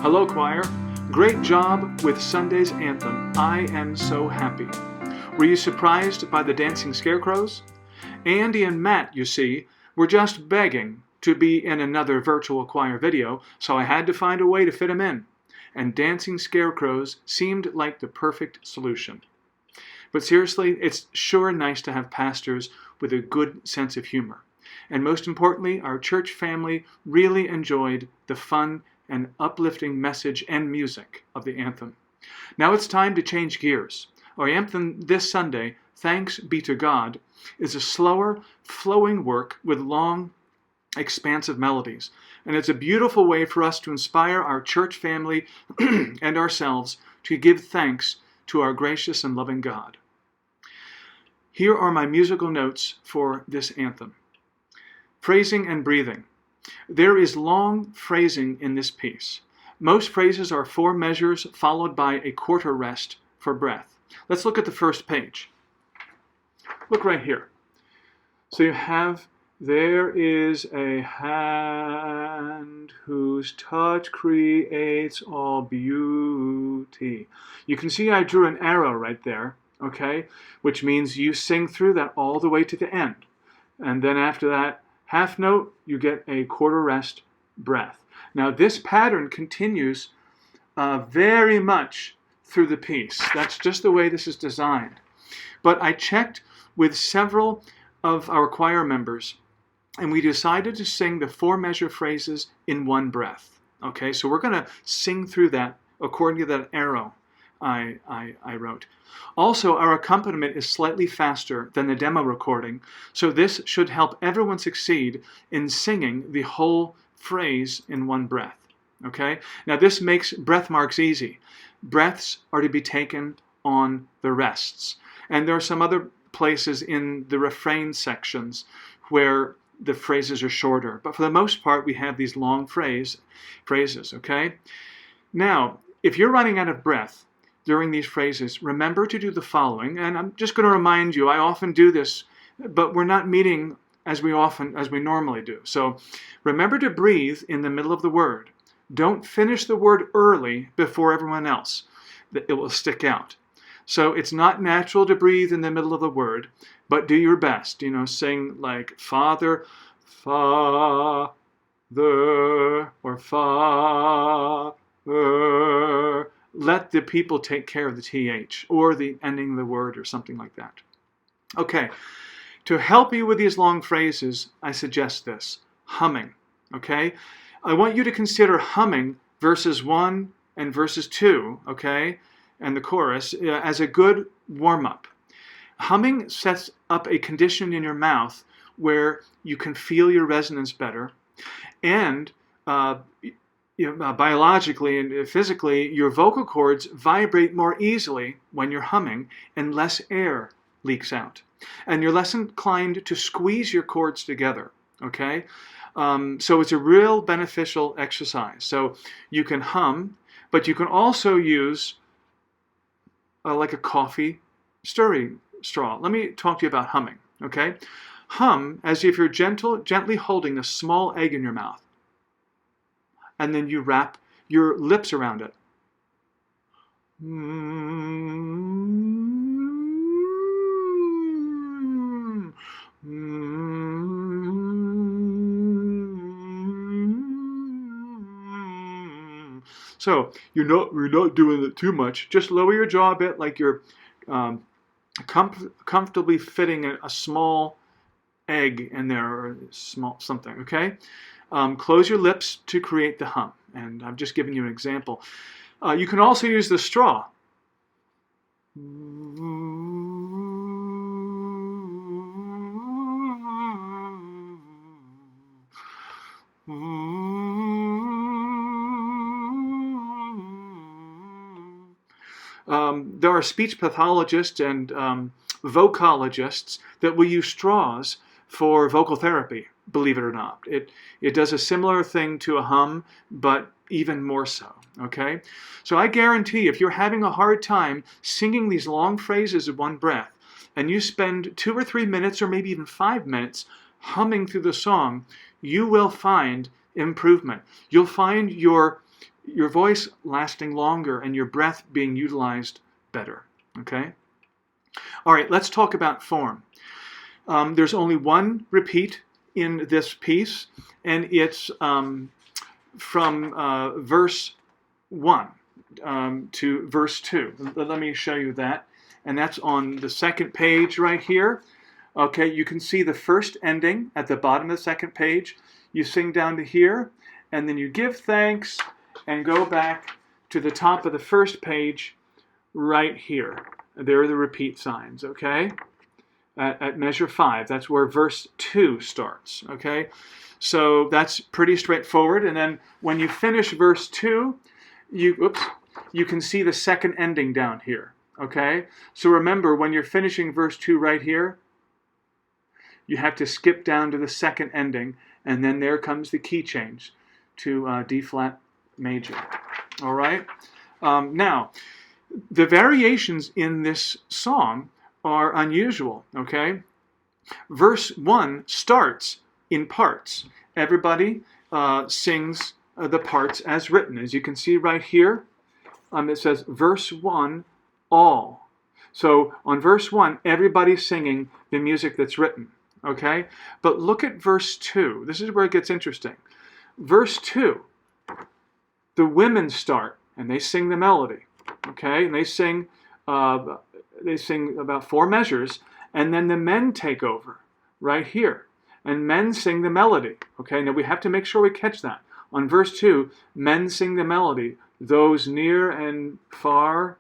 Hello, choir. Great job with Sunday's anthem, I Am So Happy. Were you surprised by the dancing scarecrows? Andy and Matt, you see, were just begging to be in another virtual choir video, so I had to find a way to fit them in. And dancing scarecrows seemed like the perfect solution. But seriously, it's sure nice to have pastors with a good sense of humor. And most importantly, our church family really enjoyed the fun and uplifting message and music of the anthem. Now it's time to change gears. Our anthem this Sunday, Thanks Be to God, is a slower, flowing work with long, expansive melodies. And it's a beautiful way for us to inspire our church family and ourselves to give thanks to our gracious and loving God. Here are my musical notes for this anthem. Phrasing and breathing. There is long phrasing in this piece. Most phrases are 4 measures followed by a quarter rest for breath. Let's look at the first page. Look right here. So you have, there is a hand whose touch creates all beauty. You can see I drew an arrow right there, okay? Which means you sing through that all the way to the end. And then after that half note, you get a quarter rest breath. Now this pattern continues very much through the piece. That's just the way this is designed. But I checked with several of our choir members, and we decided to sing the 4 measure phrases in one breath. Okay, so we're going to sing through that according to that arrow I wrote. Also, our accompaniment is slightly faster than the demo recording, so this should help everyone succeed in singing the whole phrase in one breath. Okay? Now this makes breath marks easy. Breaths are to be taken on the rests. And there are some other places in the refrain sections where the phrases are shorter. But for the most part, we have these long phrases, okay? Now, if you're running out of breath during these phrases, remember to do the following. And I'm just going to remind you, I often do this, but we're not meeting as we normally do. So remember to breathe in the middle of the word. Don't finish the word early before everyone else. It will stick out. So it's not natural to breathe in the middle of the word, but do your best. You know, sing like Father, Father, or Father. Let the people take care of the TH or the ending of the word or something like that. Okay, to help you with these long phrases, I suggest this, humming, okay? I want you to consider humming verses 1 and verses 2, okay, and the chorus as a good warm-up. Humming sets up a condition in your mouth where you can feel your resonance better, and biologically and physically, your vocal cords vibrate more easily when you're humming and less air leaks out. And you're less inclined to squeeze your cords together, okay? So it's a real beneficial exercise. So you can hum, but you can also use like a coffee stirring straw. Let me talk to you about humming, okay? Hum as if you're gently holding a small egg in your mouth. And then you wrap your lips around it. So you're not doing it too much. Just lower your jaw a bit, like you're comfortably fitting a small egg in there, or small something. Okay. Close your lips to create the hum, and I've just given you an example. You can also use the straw. There are speech pathologists and vocologists that will use straws for vocal therapy, believe it or not. It does a similar thing to a hum, but even more so, okay? So I guarantee if you're having a hard time singing these long phrases in one breath, and you spend 2 or 3 minutes or maybe even 5 minutes humming through the song, you will find improvement. You'll find your your voice lasting longer and your breath being utilized better. Okay? All right, let's talk about form. There's only one repeat in this piece, and it's from verse 1 to verse 2. Let me show you that. And that's on the second page right here. Okay, you can see the first ending at the bottom of the second page. You sing down to here, and then you give thanks and go back to the top of the first page right here. There are the repeat signs, okay? At measure 5, that's where verse 2 starts, okay? So that's pretty straightforward. And then when you finish verse 2, you can see the second ending down here, okay? So remember, when you're finishing verse 2 right here, you have to skip down to the second ending, and then there comes the key change to D flat major. All right? Now, the variations in this song are unusual, okay? Verse 1 starts in parts. Everybody sings the parts as written. As you can see right here, it says verse 1, all. So on verse 1, everybody's singing the music that's written, okay? But look at verse 2. This is where it gets interesting. Verse 2, the women start and they sing the melody, okay? And they sing about 4 measures, and then the men take over right here. And men sing the melody, okay? Now we have to make sure we catch that. On verse 2, men sing the melody, those near and far,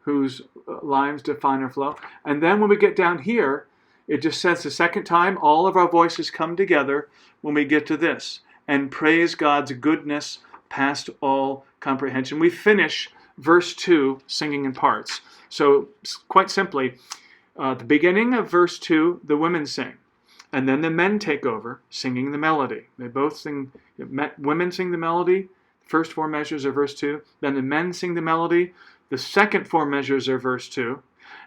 whose lines define our flow. And then when we get down here, it just says the second time, all of our voices come together when we get to this. And praise God's goodness past all comprehension. We finish verse 2 singing in parts. So quite simply, the beginning of verse 2, the women sing. And then the men take over singing the melody. They both sing, women sing the melody, first 4 measures are verse 2. Then the men sing the melody, the second 4 measures are verse 2.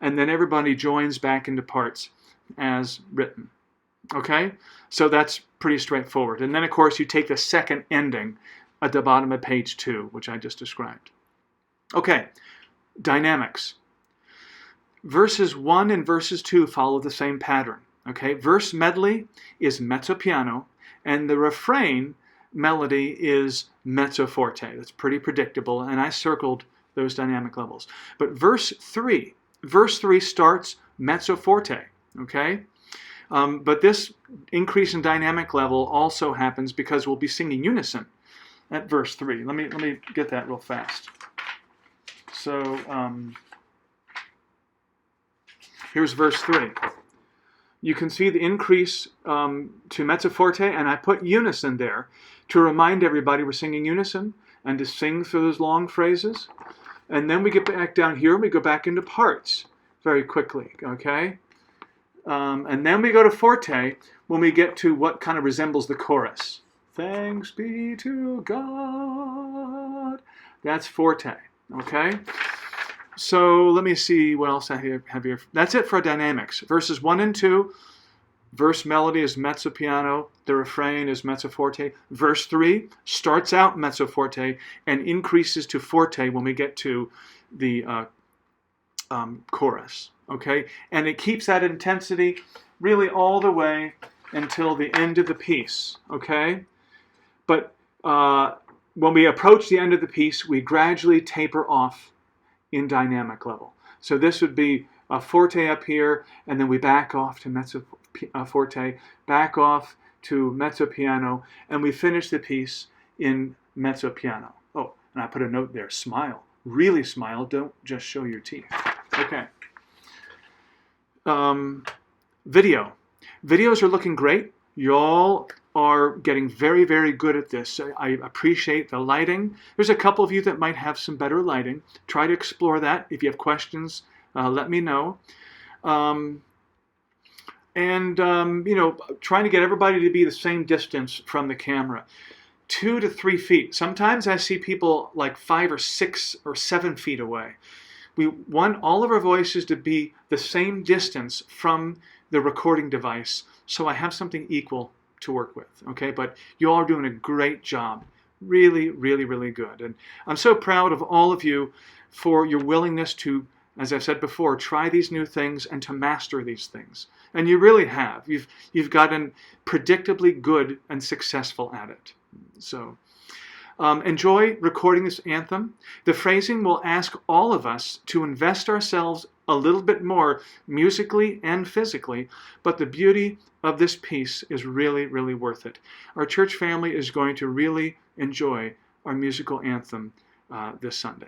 And then everybody joins back into parts as written. Okay? So that's pretty straightforward. And then, of course, you take the second ending at the bottom of page 2, which I just described. Okay, dynamics. Verses 1 and verses 2 follow the same pattern. Okay, verse medley is mezzo piano, and the refrain melody is mezzo forte. That's pretty predictable, and I circled those dynamic levels. But verse 3 starts mezzo forte. Okay, but this increase in dynamic level also happens because we'll be singing unison at verse 3. Let me get that real fast. So here's verse 3. You can see the increase to mezzo forte, and I put unison there to remind everybody we're singing unison and to sing through those long phrases. And then we get back down here and we go back into parts very quickly, okay? And then we go to forte when we get to what kind of resembles the chorus. Thanks be to God. That's forte, okay? So let me see what else I have here. That's it for dynamics. Verses 1 and 2, verse melody is mezzo piano, the refrain is mezzo forte. Verse 3 starts out mezzo forte and increases to forte when we get to the chorus. Okay, and it keeps that intensity really all the way until the end of the piece. Okay, but when we approach the end of the piece, we gradually taper off in dynamic level. So this would be a forte up here, and then we back off to mezzo forte, back off to mezzo piano, and we finish the piece in mezzo piano. Oh, and I put a note there, smile. Really smile, don't just show your teeth. Okay. Video. Videos are looking great. Y'all are getting very, very good at this. I appreciate the lighting. There's a couple of you that might have some better lighting. Try to explore that. If you have questions, let me know. You know, trying to get everybody to be the same distance from the camera. 2 to 3 feet. Sometimes I see people like 5 or 6 or 7 feet away. We want all of our voices to be the same distance from the recording device, so I have something equal to work with, okay? But you all are doing a great job really, really, really good. And I'm so proud of all of you for your willingness to, as I've said before, try these new things and to master these things. And you really have. You've gotten predictably good and successful at it. So enjoy recording this anthem. The phrasing will ask all of us to invest ourselves a little bit more musically and physically, but the beauty of this piece is really, really worth it. Our church family is going to really enjoy our musical anthem this Sunday.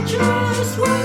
Just